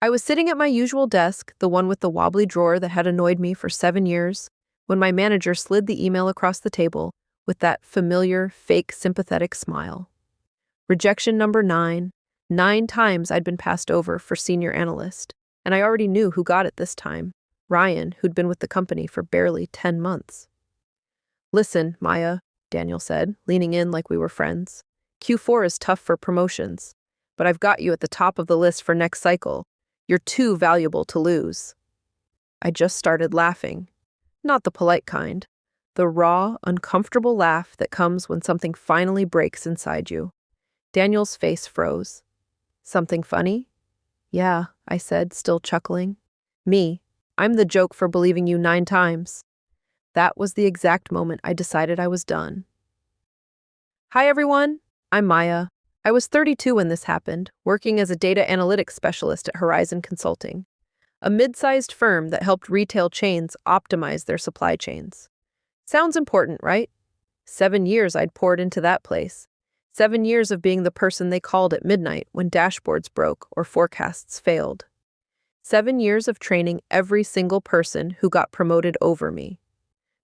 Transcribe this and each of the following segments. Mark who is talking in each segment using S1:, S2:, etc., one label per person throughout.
S1: I was sitting at my usual desk, the one with the wobbly drawer that had annoyed me for 7 years, when my manager slid the email across the table with that familiar, fake, sympathetic smile. Rejection number 9. 9 times I'd been passed over for senior analyst, and I already knew who got it this time. Ryan, who'd been with the company for barely 10 months. "Listen, Maya," Daniel said, leaning in like we were friends. "Q4 is tough for promotions, but I've got you at the top of the list for next cycle. You're too valuable to lose." I just started laughing. Not the polite kind. The raw, uncomfortable laugh that comes when something finally breaks inside you. Daniel's face froze. "Something funny?" "Yeah," I said, still chuckling. "Me. I'm the joke for believing you 9 times." That was the exact moment I decided I was done. Hi everyone, I'm Maya. I was 32 when this happened, working as a data analytics specialist at Horizon Consulting, a mid-sized firm that helped retail chains optimize their supply chains. Sounds important, right? 7 years I'd poured into that place. 7 years of being the person they called at midnight when dashboards broke or forecasts failed. 7 years of training every single person who got promoted over me.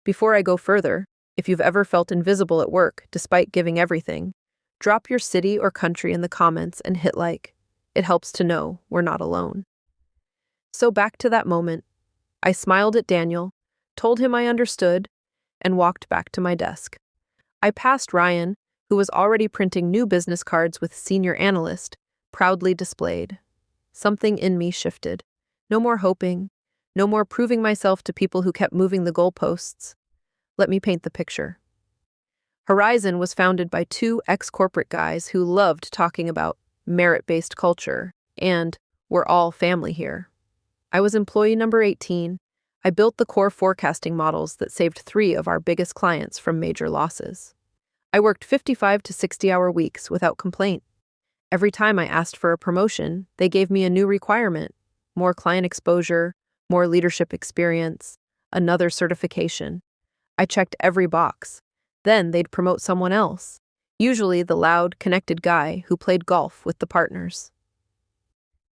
S1: Before I go further, if you've ever felt invisible at work despite giving everything, drop your city or country in the comments and hit like. It helps to know we're not alone. So back to that moment. I smiled at Daniel, told him I understood, and walked back to my desk. I passed Ryan, who was already printing new business cards with senior analyst, proudly displayed. Something in me shifted. No more hoping, no more proving myself to people who kept moving the goalposts. Let me paint the picture. Horizon was founded by two ex-corporate guys who loved talking about merit-based culture and we're all family here. I was employee number 18. I built the core forecasting models that saved 3 of our biggest clients from major losses. I worked 55 to 60-hour weeks without complaint. Every time I asked for a promotion, they gave me a new requirement: more client exposure, more leadership experience, another certification. I checked every box. Then they'd promote someone else, usually the loud, connected guy who played golf with the partners.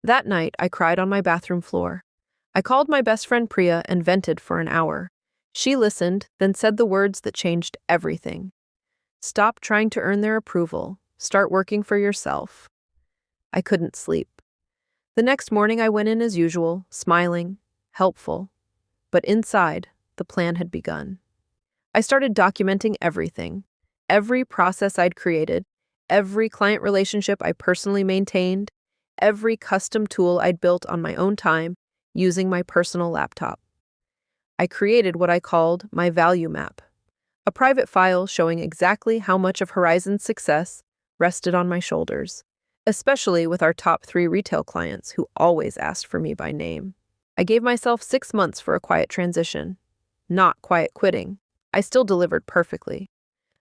S1: That night, I cried on my bathroom floor. I called my best friend Priya and vented for an hour. She listened, then said the words that changed everything. "Stop trying to earn their approval. Start working for yourself." I couldn't sleep. The next morning I went in as usual, smiling, helpful. But inside, the plan had begun. I started documenting everything. Every process I'd created, every client relationship I personally maintained, every custom tool I'd built on my own time using my personal laptop. I created what I called my value map, a private file showing exactly how much of Horizon's success rested on my shoulders, especially with our top 3 retail clients who always asked for me by name. I gave myself 6 months for a quiet transition. Not quiet quitting. I still delivered perfectly.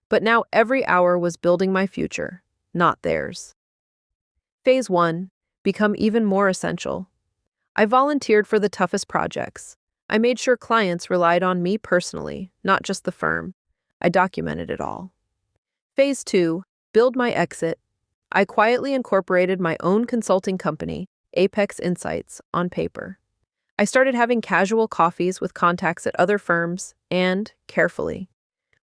S1: But now every hour was building my future, not theirs. Phase 1. Become even more essential. I volunteered for the toughest projects. I made sure clients relied on me personally, not just the firm. I documented it all. Phase 2. Build my exit. I quietly incorporated my own consulting company, Apex Insights, on paper. I started having casual coffees with contacts at other firms and, carefully,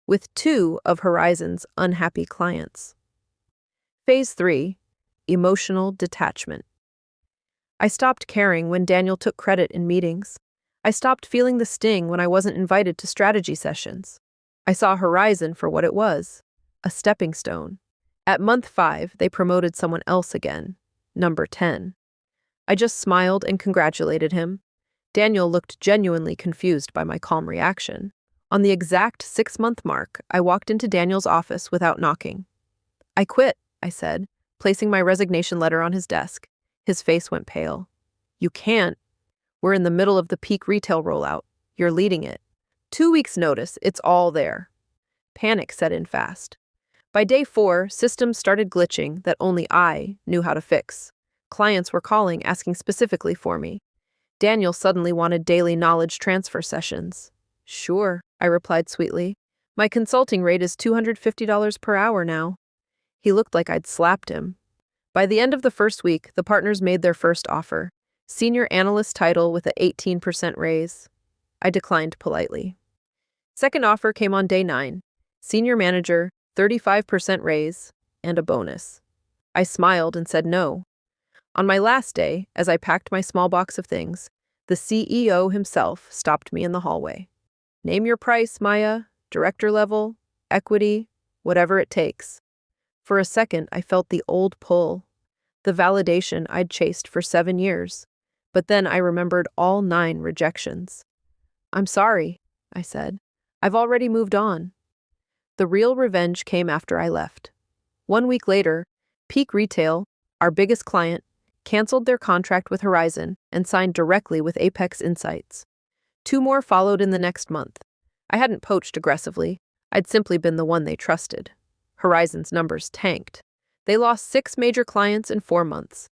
S1: with 2 of Horizon's unhappy clients. Phase 3. Emotional detachment. I stopped caring when Daniel took credit in meetings. I stopped feeling the sting when I wasn't invited to strategy sessions. I saw Horizon for what it was, a stepping stone. At month 5, they promoted someone else again, number 10. I just smiled and congratulated him. Daniel looked genuinely confused by my calm reaction. On the exact 6-month mark, I walked into Daniel's office without knocking. "I quit," I said, placing my resignation letter on his desk. His face went pale. "You can't. We're in the middle of the peak retail rollout. You're leading it. 2 weeks' notice, it's all there." Panic set in fast. By day 4, systems started glitching that only I knew how to fix. Clients were calling, asking specifically for me. Daniel suddenly wanted daily knowledge transfer sessions. "Sure," I replied sweetly. "My consulting rate is $250 per hour now." He looked like I'd slapped him. By the end of the first week, the partners made their first offer. Senior analyst title with a 18% raise. I declined politely. Second offer came on day 9. Senior manager, 35% raise, and a bonus. I smiled and said no. On my last day, as I packed my small box of things, the CEO himself stopped me in the hallway. Name your price, Maya, director level, equity, whatever it takes. For a second, I felt the old pull, the validation I'd chased for 7 years. But then I remembered all 9 rejections. I'm sorry, I said. I've already moved on. The real revenge came after I left. 1 week later, Peak Retail, our biggest client, canceled their contract with Horizon and signed directly with Apex Insights. 2 more followed in the next month. I hadn't poached aggressively. I'd simply been the one they trusted. Horizon's numbers tanked. They lost 6 major clients in 4 months.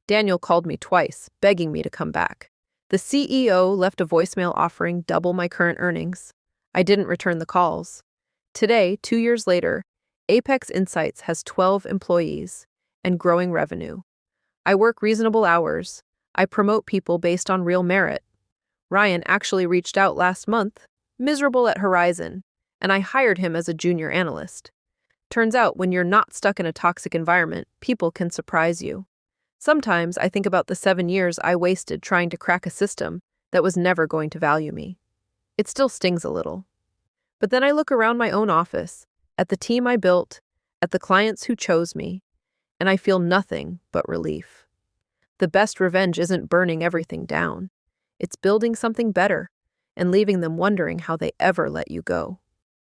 S1: Daniel called me twice, begging me to come back. The CEO left a voicemail offering double my current earnings. I didn't return the calls. Today, 2 years later, Apex Insights has 12 employees and growing revenue. I work reasonable hours. I promote people based on real merit. Ryan actually reached out last month, miserable at Horizon, and I hired him as a junior analyst. Turns out when you're not stuck in a toxic environment, people can surprise you. Sometimes I think about the 7 years I wasted trying to crack a system that was never going to value me. It still stings a little. But then I look around my own office, at the team I built, at the clients who chose me, and I feel nothing but relief. The best revenge isn't burning everything down. It's building something better and leaving them wondering how they ever let you go.